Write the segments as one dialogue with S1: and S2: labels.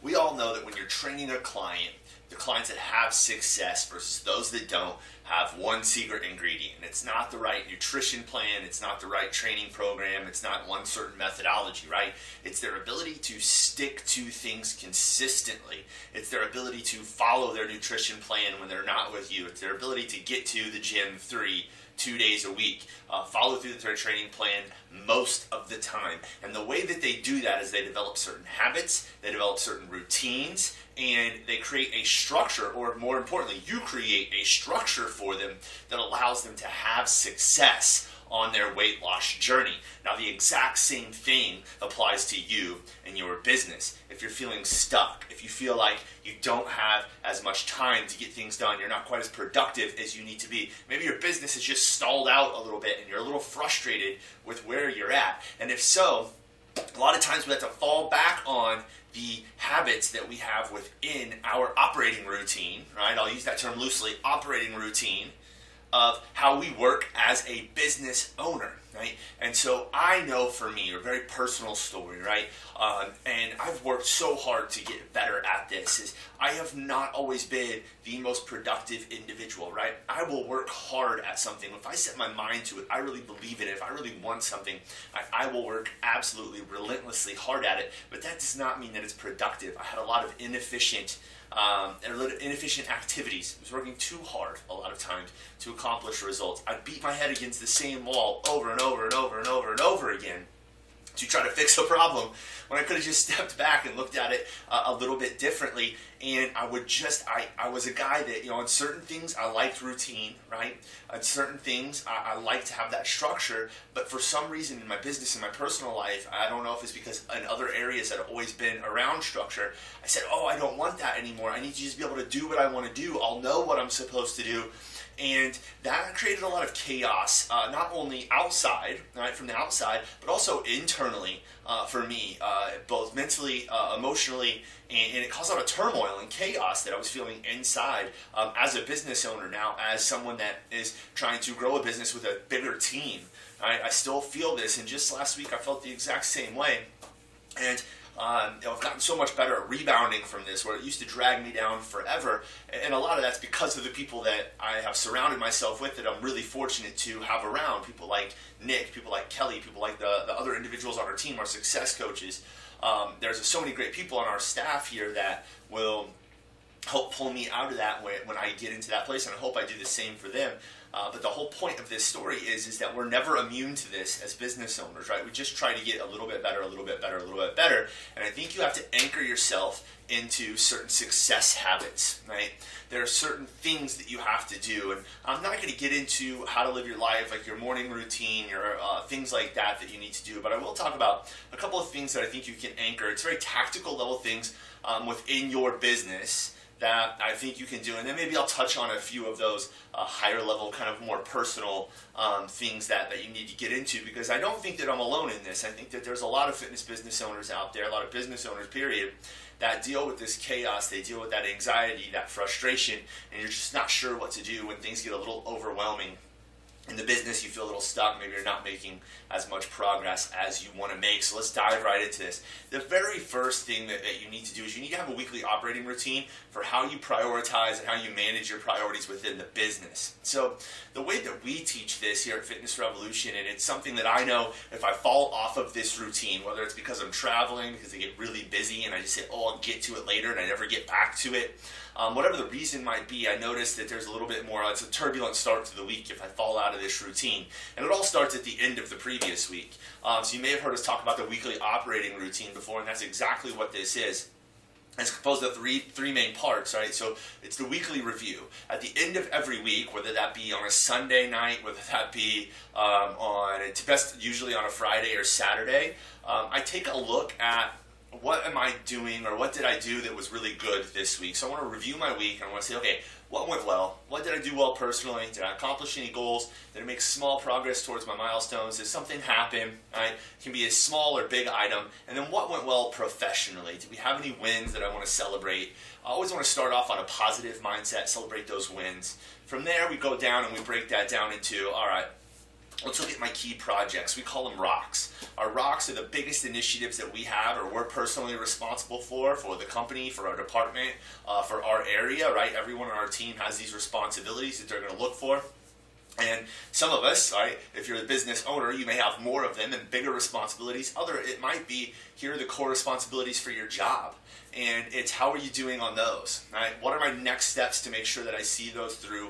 S1: We all know that when you're training a client, the clients that have success versus those that don't have one secret ingredient. And it's not the right nutrition plan, it's not the right training program, it's not one certain methodology, right? It's their ability to stick to things consistently. It's their ability to follow their nutrition plan when they're not with you. It's their ability to get to the gym 2 days a week, follow through their training plan most of the time. And the way that they do that is they develop certain habits, they develop certain routines, and they create a structure, or more importantly, you create a structure for them that allows them to have success on their weight loss journey. Now, the exact same thing applies to you and your business. If you're feeling stuck, if you feel like you don't have as much time to get things done, you're not quite as productive as you need to be, maybe your business is just stalled out a little bit and you're a little frustrated with where you're at. And if so, a lot of times we have to fall back on the habits that we have within our operating routine, right? I'll use that term loosely, operating routine, of how we work as a business owner, right? And so I know for me, a very personal story, right? And I've worked so hard to get better at this, is I have not always been the most productive individual, right? I will work hard at something. If I set my mind to it, I really believe in it. If I really want something, I will work absolutely relentlessly hard at it, but that does not mean that it's productive. I had a lot of inefficient activities. I was working too hard a lot of times to accomplish results. I'd beat my head against the same wall over and over and over and over and over again to try to fix a problem, when I could have just stepped back and looked at it a little bit differently. And I was a guy that, on certain things I liked routine, right? On certain things I like to have that structure, but for some reason in my business and my personal life, I don't know if it's because in other areas that I've always been around structure, I said, I don't want that anymore. I need to just be able to do what I want to do. I'll know what I'm supposed to do. And that created a lot of chaos, not only outside, right, from the outside, but also internally for me, both mentally, emotionally, and it caused a lot of turmoil and chaos that I was feeling inside as a business owner now, as someone that is trying to grow a business with a bigger team. Right? I still feel this, and just last week I felt the exact same way. And I've gotten so much better at rebounding from this, where it used to drag me down forever. And a lot of that's because of the people that I have surrounded myself with, that I'm really fortunate to have around. People like Nick, people like Kelly, people like the other individuals on our team, our success coaches. There's so many great people on our staff here that will help pull me out of that when I get into that place, and I hope I do the same for them. But the whole point of this story is that we're never immune to this as business owners, right? We just try to get a little bit better, a little bit better, a little bit better. And I think you have to anchor yourself into certain success habits, right? There are certain things that you have to do. And I'm not going to get into how to live your life, like your morning routine, your things like that you need to do. But I will talk about a couple of things that I think you can anchor. It's very tactical level things within your business that I think you can do. And then maybe I'll touch on a few of those higher level, kind of more personal things that you need to get into, because I don't think that I'm alone in this. I think that there's a lot of fitness business owners out there, a lot of business owners, period, that deal with this chaos. They deal with that anxiety, that frustration, and you're just not sure what to do when things get a little overwhelming. In the business, you feel a little stuck. Maybe you're not making as much progress as you want to make. So let's dive right into this. The very first thing that you need to do is you need to have a weekly operating routine for how you prioritize and how you manage your priorities within the business. So the way that we teach this here at Fitness Revolution, and it's something that I know if I fall off of this routine, whether it's because I'm traveling, because I get really busy and I just say, I'll get to it later, and I never get back to it. Whatever the reason might be, I noticed that there's a little bit more, it's a turbulent start to the week if I fall out of this routine. And it all starts at the end of the previous week. So you may have heard us talk about the weekly operating routine before, and that's exactly what this is. It's composed of three main parts, right? So it's the weekly review. At the end of every week, whether that be on a Sunday night, whether that be it's best usually on a Friday or Saturday, I take a look at what am I doing, or what did I do that was really good this week. So I want to review my week, and I want to say, okay, what went well? What did I do well personally? Did I accomplish any goals? Did I make small progress towards my milestones? Did something happen? Right? It can be a small or big item. And then what went well professionally? Did we have any wins that I want to celebrate? I always want to start off on a positive mindset, celebrate those wins. From there, we go down and we break that down into, all right, let's look at my key projects. We call them rocks. Our rocks are the biggest initiatives that we have, or we're personally responsible for the company, for our department, for our area, right? Everyone on our team has these responsibilities that they're going to look for. And some of us, right, if you're the business owner, you may have more of them and bigger responsibilities. It might be, here are the core responsibilities for your job. And it's, how are you doing on those, right? What are my next steps to make sure that I see those through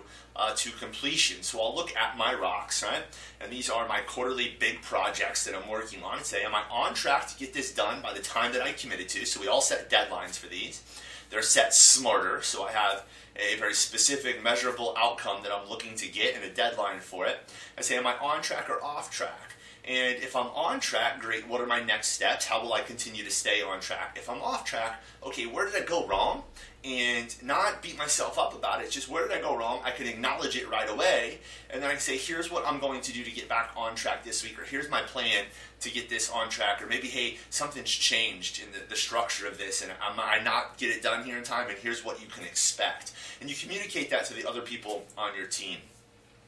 S1: to completion? So I'll look at my rocks, right? And these are my quarterly big projects that I'm working on and say, am I on track to get this done by the time that I committed to? So we all set deadlines for these. They're set smarter, so I have a very specific, measurable outcome that I'm looking to get and a deadline for it. I say, am I on track or off track? And if I'm on track, great, what are my next steps? How will I continue to stay on track? If I'm off track, okay, where did I go wrong? And not beat myself up about it, just where did I go wrong? I can acknowledge it right away, and then I can say, here's what I'm going to do to get back on track this week, or here's my plan to get this on track, or maybe, hey, something's changed in the structure of this, and I might not get it done here in time, and here's what you can expect. And you communicate that to the other people on your team.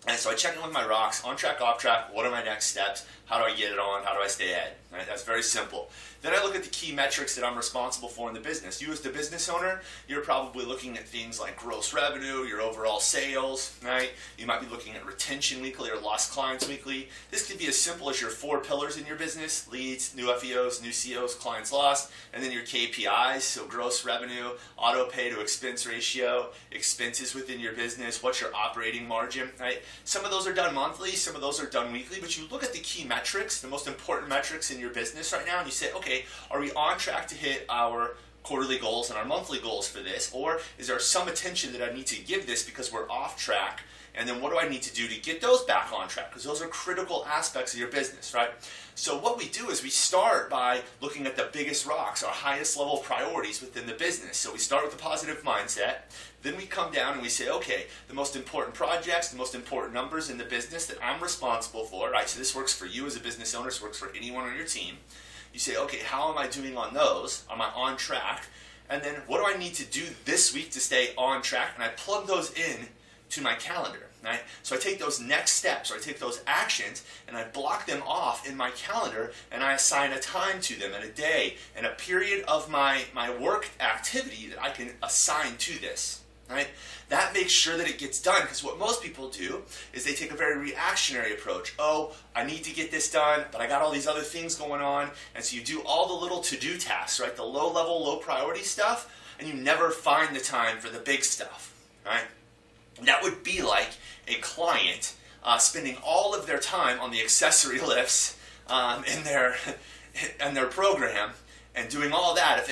S1: And so I check in with my rocks, on track, off track, what are my next steps, how do I get it on, how do I stay ahead, right? That's very simple. Then I look at the key metrics that I'm responsible for in the business. You as the business owner, you're probably looking at things like gross revenue, your overall sales, right? You might be looking at retention weekly or lost clients weekly. This could be as simple as your 4 pillars in your business: leads, new FEOs, new COs, clients lost, and then your KPIs, so gross revenue, auto pay to expense ratio, expenses within your business, what's your operating margin, right? Some of those are done monthly, some of those are done weekly, but you look at the key metrics, the most important metrics in your business right now, and you say, okay, are we on track to hit our quarterly goals and our monthly goals for this? Or is there some attention that I need to give this because we're off track? And then what do I need to do to get those back on track? Because those are critical aspects of your business, right? So what we do is we start by looking at the biggest rocks, our highest level priorities within the business. So we start with a positive mindset. Then we come down and we say, okay, the most important projects, the most important numbers in the business that I'm responsible for, right? So this works for you as a business owner, this works for anyone on your team. You say, okay, how am I doing on those? Am I on track? And then what do I need to do this week to stay on track? And I plug those in to my calendar, right? So I take those next steps, or I take those actions, and I block them off in my calendar, and I assign a time to them, and a day, and a period of my work activity that I can assign to this, right? That makes sure that it gets done, because what most people do is they take a very reactionary approach. Oh, I need to get this done, but I got all these other things going on, and so you do all the little to-do tasks, right? The low-level, low-priority stuff, and you never find the time for the big stuff, right? That would be like a client spending all of their time on the accessory lifts in their program, and doing all that if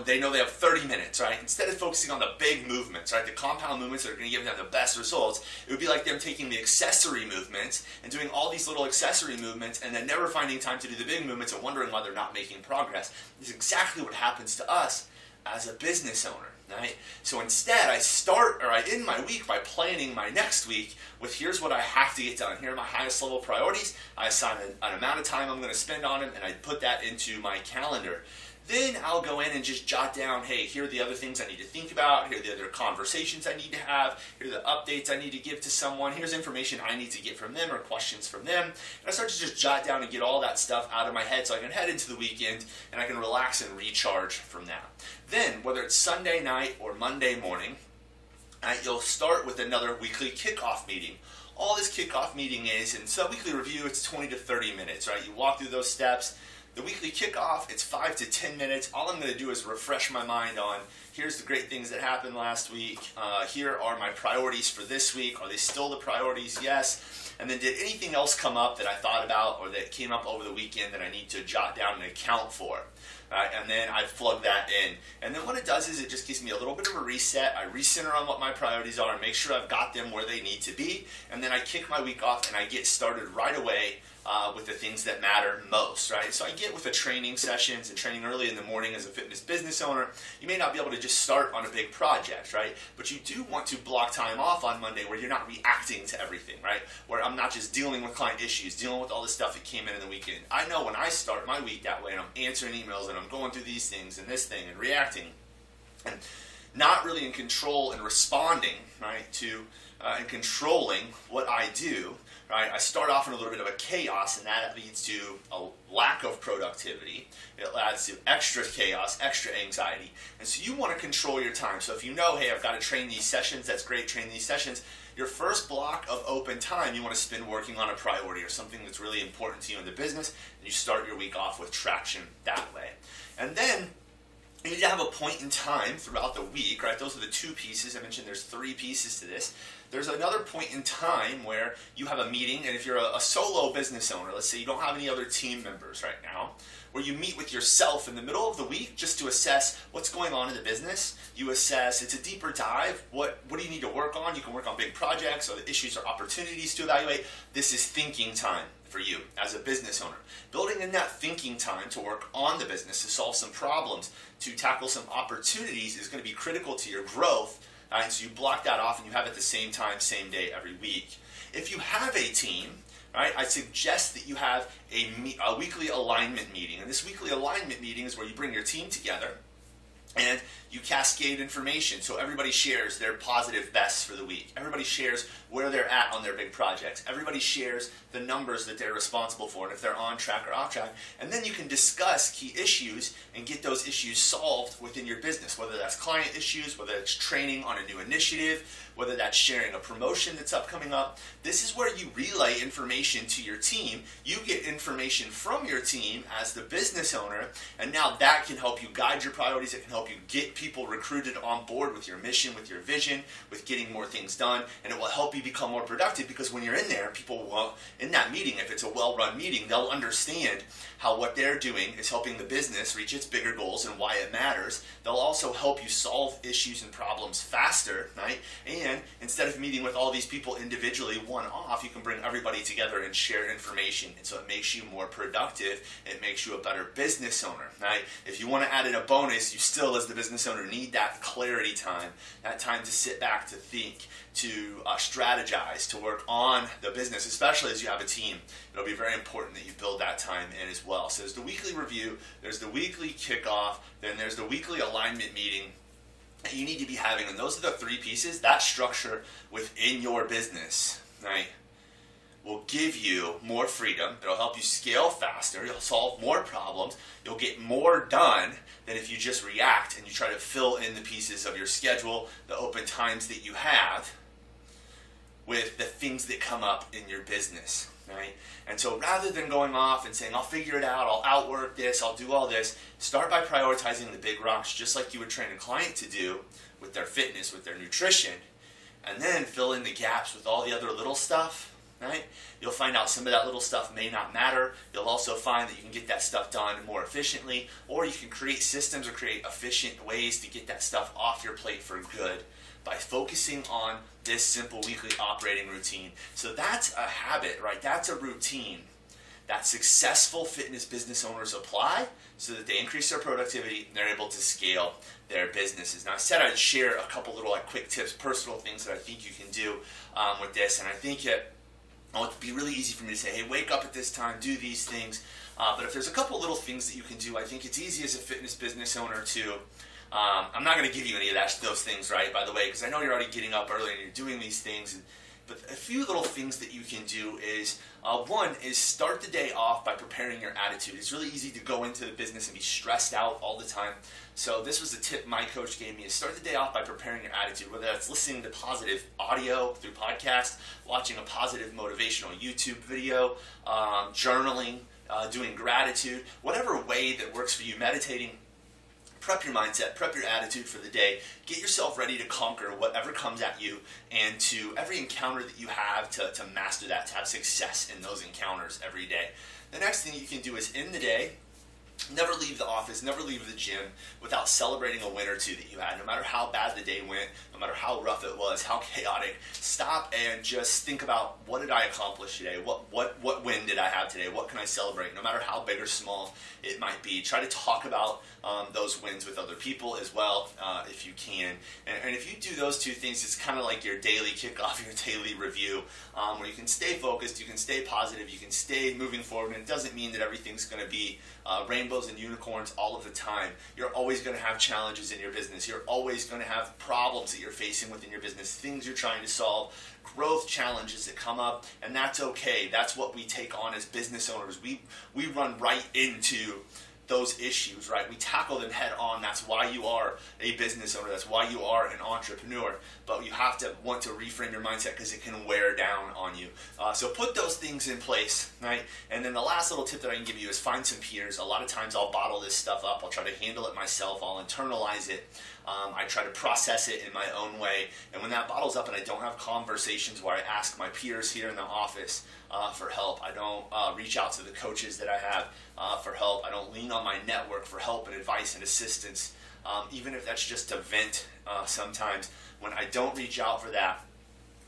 S1: they know they have 30 minutes, right? Instead of focusing on the big movements, right? The compound movements that are going to give them the best results, it would be like them taking the accessory movements and doing all these little accessory movements and then never finding time to do the big movements and wondering why they're not making progress. This is exactly what happens to us as a business owner, right? So instead, I end my week by planning my next week with, here's what I have to get done. Here are my highest level priorities. I assign an amount of time I'm going to spend on them, and I put that into my calendar. Then I'll go in and just jot down, hey, here are the other things I need to think about. Here are the other conversations I need to have. Here are the updates I need to give to someone. Here's information I need to get from them or questions from them. And I start to just jot down and get all that stuff out of my head so I can head into the weekend and I can relax and recharge from that. Then, whether it's Sunday night or Monday morning, you'll start with another weekly kickoff meeting. All this kickoff meeting is, and so weekly review, it's 20 to 30 minutes, right? You walk through those steps. The weekly kickoff, it's 5 to 10 minutes. All I'm going to do is refresh my mind on, here's the great things that happened last week. Here are my priorities for this week. Are they still the priorities? Yes. And then did anything else come up that I thought about or that came up over the weekend that I need to jot down and account for? And then I plug that in. And then what it does is it just gives me a little bit of a reset. I recenter on what my priorities are and make sure I've got them where they need to be. And then I kick my week off and I get started right away with the things that matter most, right? So I get with the training sessions and training early in the morning as a fitness business owner. You may not be able to just start on a big project, right? But you do want to block time off on Monday where you're not reacting to everything, right? Where I'm not just dealing with client issues, dealing with all the stuff that came in the weekend. I know when I start my week that way and I'm answering emails and I'm going through these things and this thing and reacting and not really in control and responding, right, to and controlling what I do, right, I start off in a little bit of a chaos, and that leads to a lack of productivity. It adds to extra chaos, extra anxiety. And so you want to control your time. So if you know, hey, I've got to train these sessions, that's great, train these sessions. Your first block of open time you want to spend working on a priority or something that's really important to you in the business, and you start your week off with traction that way. And then you need to have a point in time throughout the week, right? Those are the two pieces. I mentioned there's 3 pieces to this. There's another point in time where you have a meeting, and if you're a solo business owner, let's say you don't have any other team members right now, where you meet with yourself in the middle of the week just to assess what's going on in the business. You assess, it's a deeper dive. What do you need to work on? You can work on big projects or the issues or opportunities to evaluate. This is thinking time for you as a business owner. Building in that thinking time to work on the business, to solve some problems, to tackle some opportunities is going to be critical to your growth. And so you block that off and you have it at the same time, same day, every week. If you have a team, right, I suggest that you have a weekly alignment meeting. And this weekly alignment meeting is where you bring your team together and you cascade information. So everybody shares their positive bests for the week. Everybody shares where they're at on their big projects. Everybody shares the numbers that they're responsible for and if they're on track or off track. And then you can discuss key issues and get those issues solved within your business, whether that's client issues, whether it's training on a new initiative, whether that's sharing a promotion that's coming up. This is where you relay information to your team. You get information from your team as the business owner, and now that can help you guide your priorities. It can help you get people recruited on board with your mission, with your vision, with getting more things done, and it will help you become more productive because when you're in there, people will, in that meeting, if it's a well-run meeting, they'll understand how what they're doing is helping the business reach its bigger goals and why it matters. They'll also help you solve issues and problems faster, right? And instead of meeting with all these people individually, one-off, you can bring everybody together and share information. And so it makes you more productive. It makes you a better business owner, right? If you want to add in a bonus, you still, as the business owner, need that clarity time, that time to sit back, to think, to strategize, to work on the business, especially as you have a team. It'll be very important that you build that time in as well. So there's the weekly review, there's the weekly kickoff, then there's the weekly alignment meeting that you need to be having. And those are the 3 pieces. That structure within your business, right, will give you more freedom. It'll help you scale faster. You'll solve more problems. You'll get more done than if you just react and you try to fill in the pieces of your schedule, the open times that you have, with the things that come up in your business, right? And so rather than going off and saying, I'll figure it out, I'll outwork this, I'll do all this, start by prioritizing the big rocks, just like you would train a client to do with their fitness, with their nutrition, and then fill in the gaps with all the other little stuff, right? You'll find out some of that little stuff may not matter. You'll also find that you can get that stuff done more efficiently, or you can create systems or create efficient ways to get that stuff off your plate for good by focusing on this simple weekly operating routine. So that's a habit, right? That's a routine that successful fitness business owners apply so that they increase their productivity and they're able to scale their businesses. Now, I said I'd share a couple little quick tips, personal things that I think you can do with this, and I think it would be really easy for me to say, hey, wake up at this time, do these things. But if there's a couple little things that you can do, I think it's easy as a fitness business owner to I'm not going to give you any of those things, right, by the way, because I know you're already getting up early and you're doing these things. But a few little things that you can do is, one is start the day off by preparing your attitude. It's really easy to go into the business and be stressed out all the time. So this was a tip my coach gave me, is start the day off by preparing your attitude, whether that's listening to positive audio through podcasts, watching a positive motivational YouTube video, journaling, doing gratitude, whatever way that works for you, meditating. Prep your mindset, prep your attitude for the day, get yourself ready to conquer whatever comes at you, and to every encounter that you have to master that, to have success in those encounters every day. The next thing you can do is in the day, never leave the office, never leave the gym without celebrating a win or two that you had. No matter how bad the day went, no matter how rough it was, how chaotic, stop and just think about, what did I accomplish today? What win did I have today? What can I celebrate? No matter how big or small it might be. Try to talk about those wins with other people as well, if you can. And if you do those 2 things, it's kind of like your daily kickoff, your daily review, where you can stay focused, you can stay positive, you can stay moving forward. And it doesn't mean that everything's going to be rainbows rainbows and unicorns all of the time. You're always going to have challenges in your business. You're always going to have problems that you're facing within your business, things you're trying to solve, growth challenges that come up, and that's okay. That's what we take on as business owners. We run right into those issues, right? We tackle them head on. That's why you are a business owner. That's why you are an entrepreneur. But you have to want to reframe your mindset because it can wear down on you. So put those things in place, right? And then the last little tip that I can give you is find some peers. A lot of times I'll bottle this stuff up. I'll try to handle it myself. I'll internalize it. I try to process it in my own way. And when that bottles up and I don't have conversations where I ask my peers here in the office for help, I don't reach out to the coaches that I have for help, I don't lean on my network for help and advice and assistance, even if that's just to vent sometimes. When I don't reach out for that,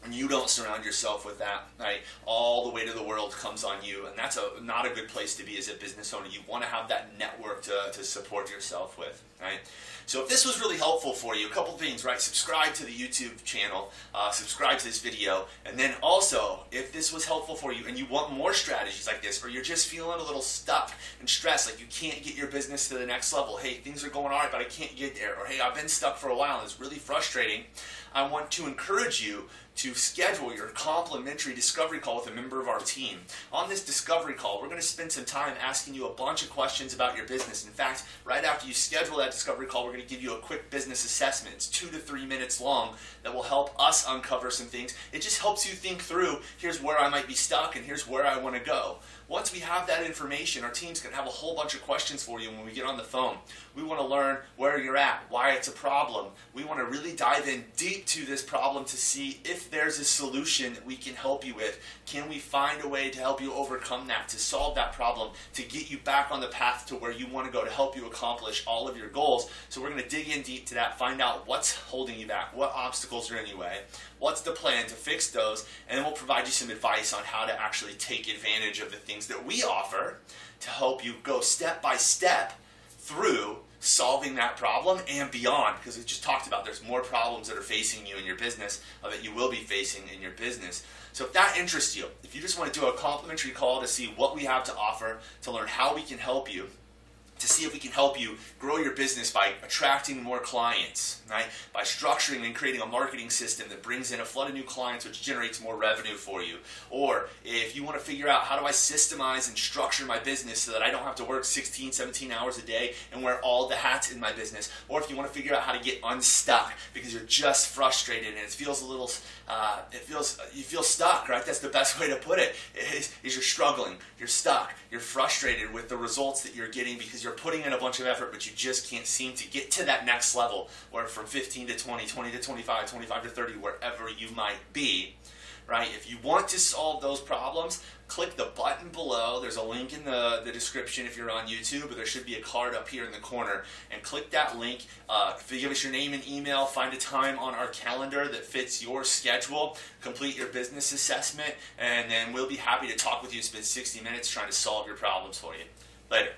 S1: and you don't surround yourself with that, right, all the weight of the world comes on you, and that's not a good place to be as a business owner. You want to have that network to support yourself with, right? So if this was really helpful for you, a couple things, right? Subscribe to the YouTube channel, subscribe to this video, and then also, if this was helpful for you and you want more strategies like this, or you're just feeling a little stuck and stressed, like you can't get your business to the next level, hey, things are going all right, but I can't get there, or hey, I've been stuck for a while and it's really frustrating, I want to encourage you to schedule your complimentary discovery call with a member of our team. On this discovery call, we're going to spend some time asking you a bunch of questions about your business. In fact, right after you schedule that discovery call, we're going to give you a quick business assessment. It's 2 to 3 minutes long that will help us uncover some things. It just helps you think through, here's where I might be stuck and here's where I want to go. Once we have that information, our team's going to have a whole bunch of questions for you when we get on the phone. We want to learn where you're at, why it's a problem. We want to really dive in deep to this problem to see if there's a solution that we can help you with. Can we find a way to help you overcome that, to solve that problem, to get you back on the path to where you want to go, to help you accomplish all of your goals? So we're going to dig in deep to that, find out what's holding you back, what obstacles are in your way, what's the plan to fix those, and then we'll provide you some advice on how to actually take advantage of the things that we offer to help you go step by step through solving that problem and beyond, because we just talked about there's more problems that are facing you in your business that you will be facing in your business. So if that interests you, if you just want to do a complimentary call to see what we have to offer, to learn how we can help you, to see if we can help you grow your business by attracting more clients, right? By structuring and creating a marketing system that brings in a flood of new clients, which generates more revenue for you. Or if you want to figure out, how do I systemize and structure my business so that I don't have to work 16, 17 hours a day and wear all the hats in my business. Or if you want to figure out how to get unstuck because you're just frustrated and it feels a little, you feel stuck, right? That's the best way to put it, is you're struggling, you're stuck, you're frustrated with the results that you're getting because you're putting in a bunch of effort, but you just can't seem to get to that next level, or from 15 to 20, 20 to 25, 25 to 30, wherever you might be, right? If you want to solve those problems, click the button below. There's a link in the description if you're on YouTube, but there should be a card up here in the corner, and click that link. If you give us your name and email, find a time on our calendar that fits your schedule, complete your business assessment, and then we'll be happy to talk with you, spend 60 minutes trying to solve your problems for you. Later.